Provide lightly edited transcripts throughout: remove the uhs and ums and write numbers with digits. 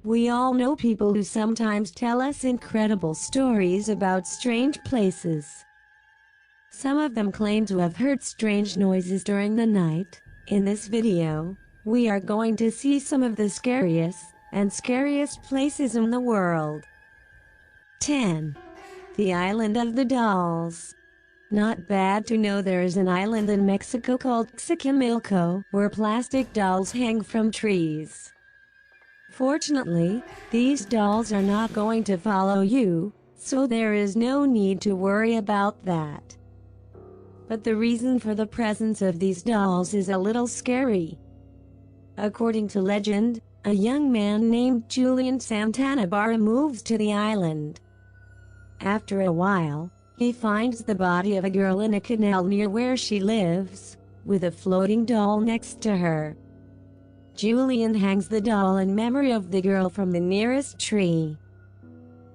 We all know people who sometimes tell us incredible stories about strange places. Some of them claim to have heard strange noises during the night. In this video, we are going to see some of the scariest places in the world. 10. The Island of the Dolls. Not bad to know there is an island in Mexico called Xochimilco, where plastic dolls hang from trees. Fortunately, these dolls are not going to follow you, so there is no need to worry about that. But the reason for the presence of these dolls is a little scary. According to legend, a young man named Julian Santana Barra moves to the island. After a while, he finds the body of a girl in a canal near where she lives, with a floating doll next to her. Julian hangs the doll in memory of the girl from the nearest tree.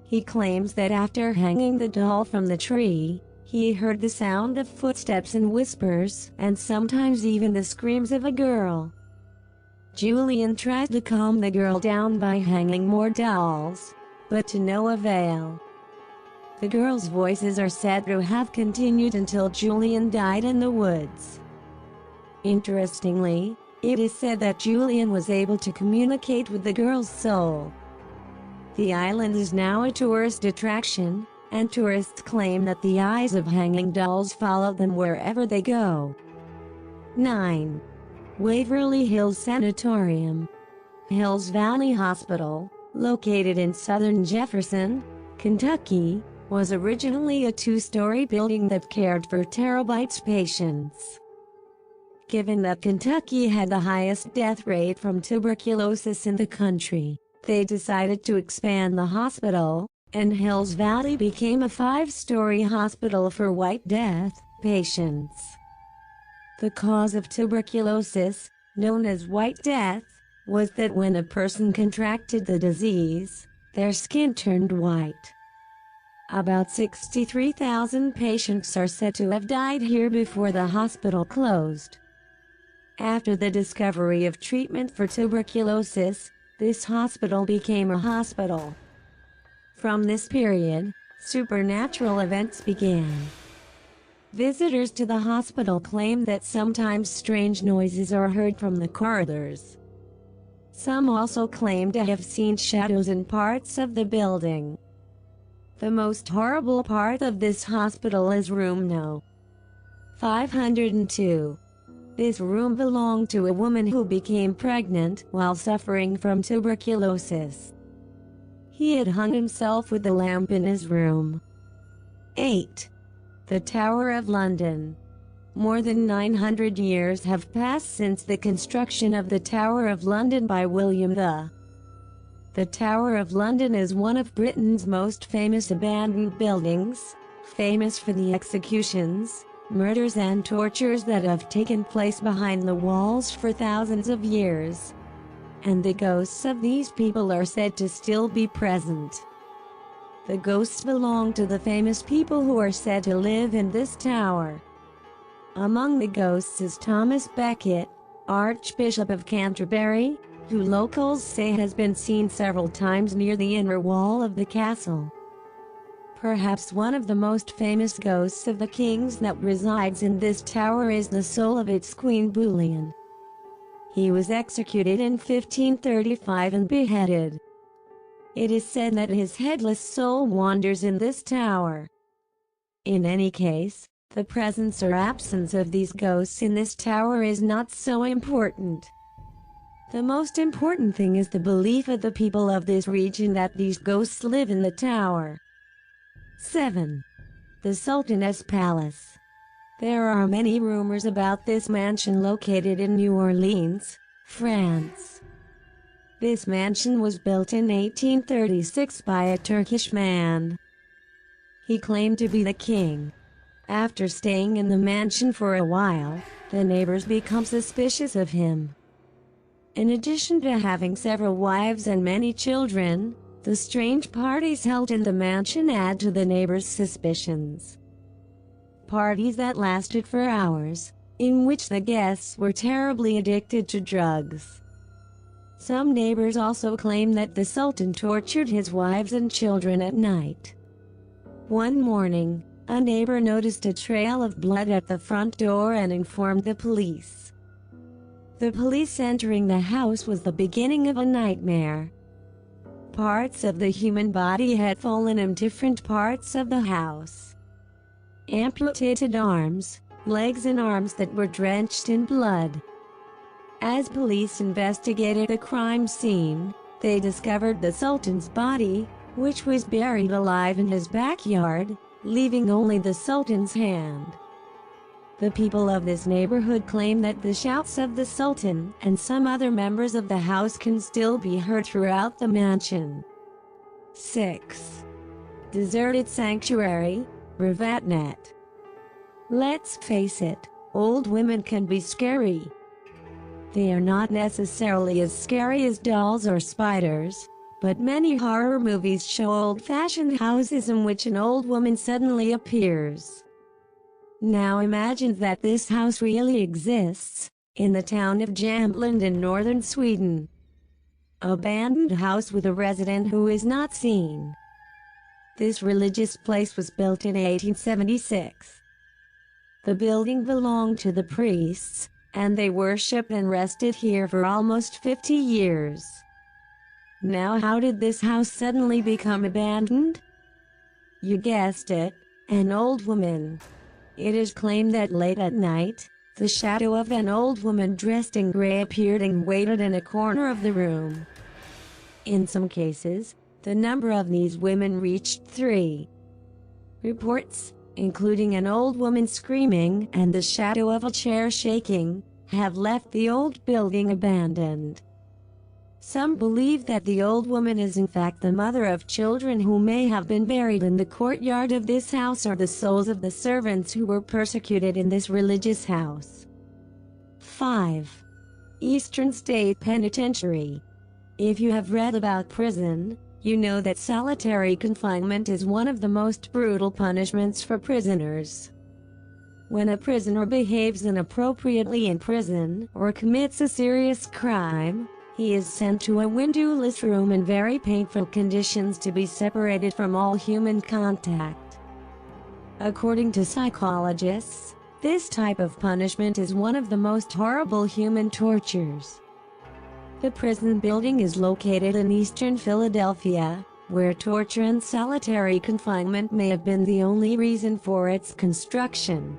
He claims that after hanging the doll from the tree, he heard the sound of footsteps and whispers, and sometimes even the screams of a girl. Julian tries to calm the girl down by hanging more dolls, but to no avail. The girls' voices are said to have continued until Julian died in the woods. Interestingly, it is said that Julian was able to communicate with the girl's soul. The island is now a tourist attraction, and tourists claim that the eyes of hanging dolls follow them wherever they go. 9. Waverly Hills Sanatorium. Hills Valley Hospital, located in southern Jefferson, Kentucky, was originally a two-story building that cared for terabytes patients. Given that Kentucky had the highest death rate from tuberculosis in the country, they decided to expand the hospital, and Hills Valley became a 5-story hospital for White Death patients. The cause of tuberculosis, known as White Death, was that when a person contracted the disease, their skin turned white. About 63,000 patients are said to have died here before the hospital closed. After the discovery of treatment for tuberculosis, this hospital became a hospital. From this period, supernatural events began. Visitors to the hospital claim that sometimes strange noises are heard from the corridors. Some also claim to have seen shadows in parts of the building. The most horrible part of this hospital is room No. 502. This room belonged to a woman who became pregnant while suffering from tuberculosis. He had hung himself with a lamp in his room. 8. The Tower of London. More than 900 years have passed since the construction of the Tower of London by William the. The Tower of London is one of Britain's most famous abandoned buildings, famous for the executions, murders and tortures that have taken place behind the walls for thousands of years. And the ghosts of these people are said to still be present. The ghosts belong to the famous people who are said to live in this tower. Among the ghosts is Thomas Becket, Archbishop of Canterbury, who locals say has been seen several times near the inner wall of the castle. Perhaps one of the most famous ghosts of the kings that resides in this tower is the soul of its Queen Boleyn. He was executed in 1535 and beheaded. It is said that his headless soul wanders in this tower. In any case, the presence or absence of these ghosts in this tower is not so important. The most important thing is the belief of the people of this region that these ghosts live in the tower. 7. The Sultans Palace. There are many rumors about this mansion located in New Orleans, France. This mansion was built in 1836 by a Turkish man. He claimed to be the king. After staying in the mansion for a while, the neighbors become suspicious of him. In addition to having several wives and many children, the strange parties held in the mansion add to the neighbors' suspicions. Parties that lasted for hours, in which the guests were terribly addicted to drugs. Some neighbors also claim that the Sultan tortured his wives and children at night. One morning, a neighbor noticed a trail of blood at the front door and informed the police. The police entering the house was the beginning of a nightmare. Parts of the human body had fallen in different parts of the house. Amputated arms, legs and arms that were drenched in blood. As police investigated the crime scene, they discovered the Sultan's body, which was buried alive in his backyard, leaving only the Sultan's hand. The people of this neighborhood claim that the shouts of the Sultan and some other members of the house can still be heard throughout the mansion. 6. Deserted Sanctuary, Revatnet. Let's face it, old women can be scary. They are not necessarily as scary as dolls or spiders, but many horror movies show old-fashioned houses in which an old woman suddenly appears. Now imagine that this house really exists, in the town of Jämtland in northern Sweden. Abandoned house with a resident who is not seen. This religious place was built in 1876. The building belonged to the priests, and they worshipped and rested here for almost 50 years. Now how did this house suddenly become abandoned? You guessed it, an old woman. It is claimed that late at night, the shadow of an old woman dressed in gray appeared and waited in a corner of the room. In some cases, the number of these women reached 3. Reports, including an old woman screaming and the shadow of a chair shaking, have left the old building abandoned. Some believe that the old woman is in fact the mother of children who may have been buried in the courtyard of this house, or the souls of the servants who were persecuted in this religious house. 5. Eastern State Penitentiary. If you have read about prison, you know that solitary confinement is one of the most brutal punishments for prisoners. When a prisoner behaves inappropriately in prison or commits a serious crime, he is sent to a windowless room in very painful conditions to be separated from all human contact. According to psychologists, this type of punishment is one of the most horrible human tortures. The prison building is located in eastern Philadelphia, where torture and solitary confinement may have been the only reason for its construction.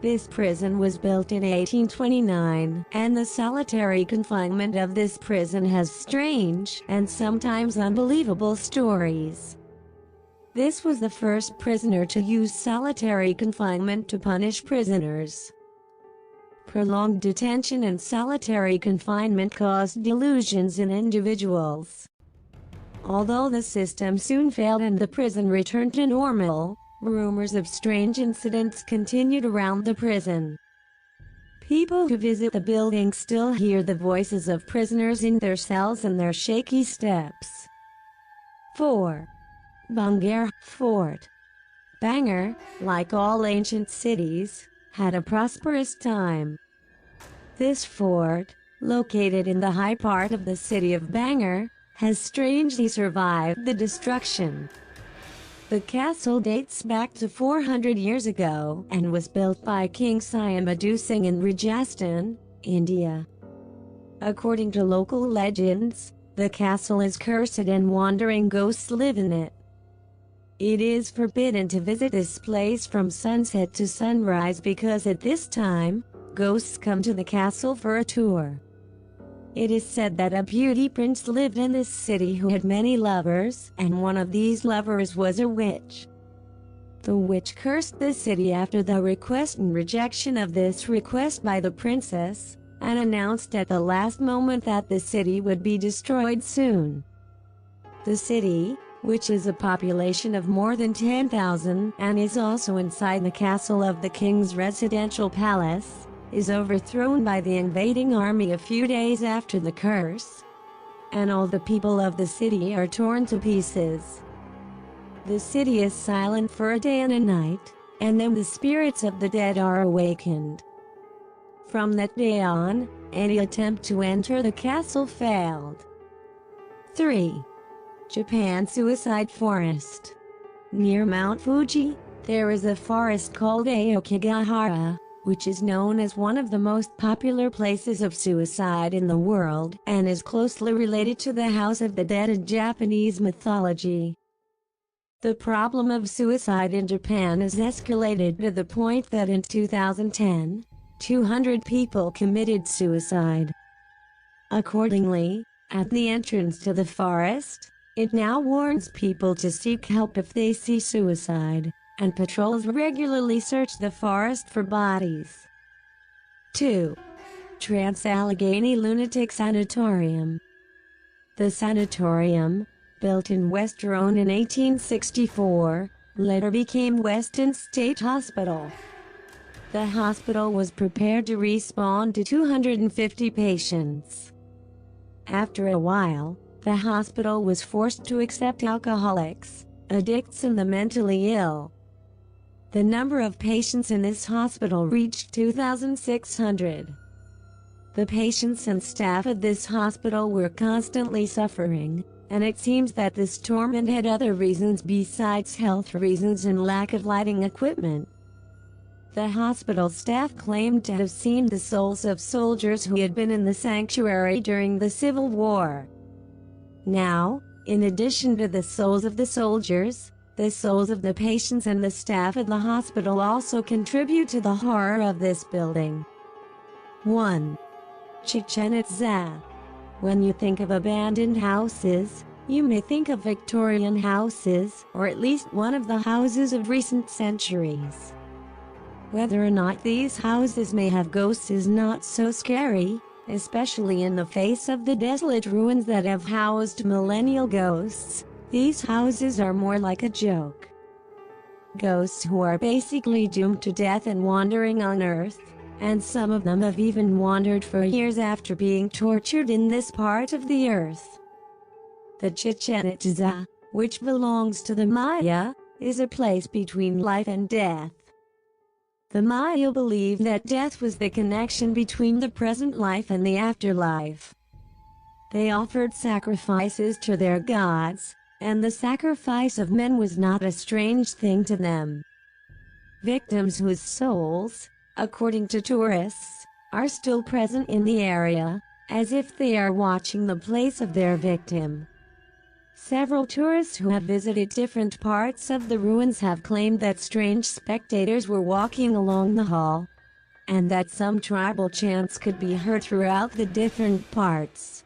This prison was built in 1829, and the solitary confinement of this prison has strange and sometimes unbelievable stories. This was the first prisoner to use solitary confinement to punish prisoners. Prolonged detention and solitary confinement caused delusions in individuals. Although the system soon failed and the prison returned to normal, rumors of strange incidents continued around the prison. People who visit the building still hear the voices of prisoners in their cells and their shaky steps. 4. Bangar Fort. Bangar, like all ancient cities, had a prosperous time. This fort, located in the high part of the city of Bangar, has strangely survived the destruction. The castle dates back to 400 years ago and was built by King Syamadu Singh in Rajasthan, India. According to local legends, the castle is cursed and wandering ghosts live in it. It is forbidden to visit this place from sunset to sunrise because at this time, ghosts come to the castle for a tour. It is said that a beauty prince lived in this city who had many lovers, and one of these lovers was a witch. The witch cursed the city after the request and rejection of this request by the princess, and announced at the last moment that the city would be destroyed soon. The city, which is a population of more than 10,000 and is also inside the castle of the king's residential palace, is overthrown by the invading army a few days after the curse, and all the people of the city are torn to pieces. The city is silent for a day and a night, and then the spirits of the dead are awakened. From that day on, any attempt to enter the castle failed. 3. Japan Suicide Forest. Near Mount Fuji, there is a forest called Aokigahara, which is known as one of the most popular places of suicide in the world and is closely related to the House of the Dead in Japanese mythology. The problem of suicide in Japan has escalated to the point that in 2010, 200 people committed suicide. Accordingly, at the entrance to the forest, it now warns people to seek help if they see suicide, and patrols regularly search the forest for bodies. 2. Transallegheny Lunatic Sanatorium. The sanatorium, built in West Rhone in 1864, later became Weston State Hospital. The hospital was prepared to respond to 250 patients. After a while, the hospital was forced to accept alcoholics, addicts and the mentally ill. The number of patients in this hospital reached 2,600. The patients and staff at this hospital were constantly suffering, and it seems that this torment had other reasons besides health reasons and lack of lighting equipment. The hospital staff claimed to have seen the souls of soldiers who had been in the sanctuary during the Civil War. Now, in addition to the souls of the soldiers, the souls of the patients and the staff at the hospital also contribute to the horror of this building. 1. Chichen Itza. When you think of abandoned houses, you may think of Victorian houses, or at least one of the houses of recent centuries. Whether or not these houses may have ghosts is not so scary, especially in the face of the desolate ruins that have housed millennial ghosts. These houses are more like a joke. Ghosts who are basically doomed to death and wandering on Earth, and some of them have even wandered for years after being tortured in this part of the Earth. The Chichen Itza, which belongs to the Maya, is a place between life and death. The Maya believed that death was the connection between the present life and the afterlife. They offered sacrifices to their gods, and the sacrifice of men was not a strange thing to them. Victims whose souls, according to tourists, are still present in the area, as if they are watching the place of their victim. Several tourists who have visited different parts of the ruins have claimed that strange spectators were walking along the hall, and that some tribal chants could be heard throughout the different parts.